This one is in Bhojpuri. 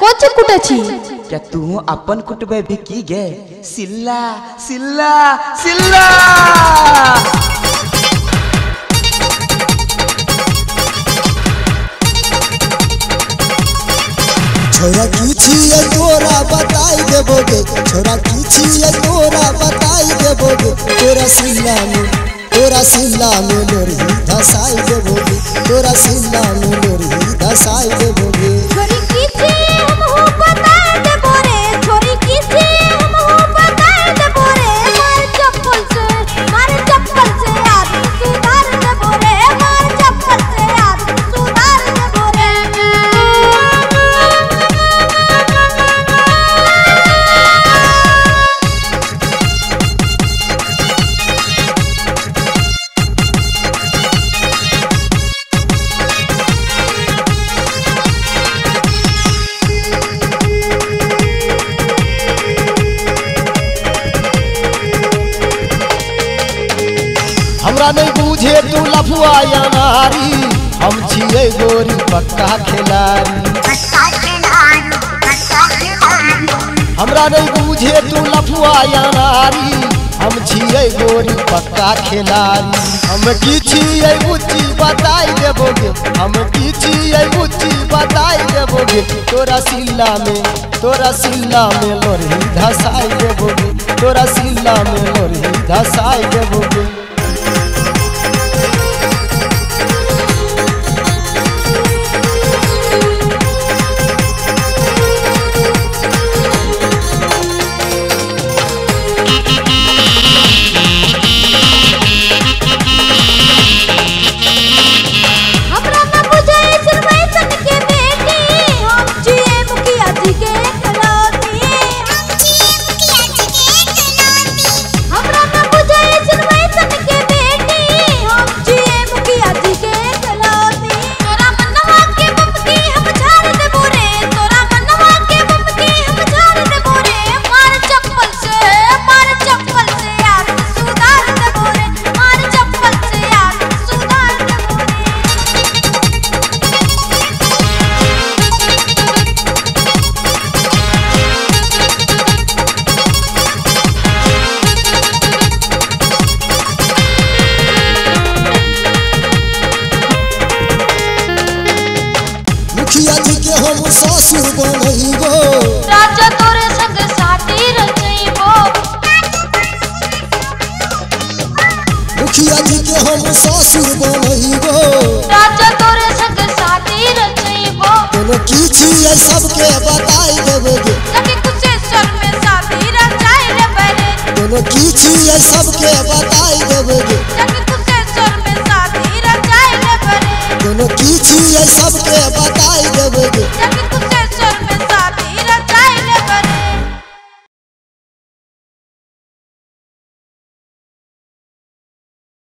कोच कुटाची क्या तू अपन कुटबे भी की गे सिल्ला सिल्ला सिल्ला छोरा की छिए तोरा बताई देबोगे छोरा की छिए तोरा बताई देबोगे तोरा सिल्ला में लोरी धसाई देबोगे तोरा सिल्ला में लोरी धसाई देबोगे छोरी की छी हम हो बताई देबो रे छोरी की छी हम हो बताई देबो रे मार चप्पल से याद सुधार देबो रे मार चप्पल से याद सुधार देबो रे हमरा नहीं बूझे तू लफुआ या नारी हम छिए गोरी पक्का खिलाड़ी हमरा नहीं बूझे तू लफुआ या नारी हम छिए गोरी पक्का खिलाड़ी हम की छिए बुच्ची बताई देबोगे हम की छिए बुच्ची बताई देबोगे तोरा सिल्ला में लोरी धसाई देबोगे तोरा सिल्ला में लोरी धसाई देबोगे हम ससुर बनइबो राजा तोरे संग साथी रचइबो मुखिया जी के हम ससुर बनइबो राजा तोरे संग साथी रचइबो तोनो की छिए सबके बताई देबोगे लगे कुशेश्वर में साथी रचाई रे बरे तोनो की छिए सबके बताई देबोगे लगे कुशेश्वर में साथी रचाई रे बरे तोनो की छिए सबके बताई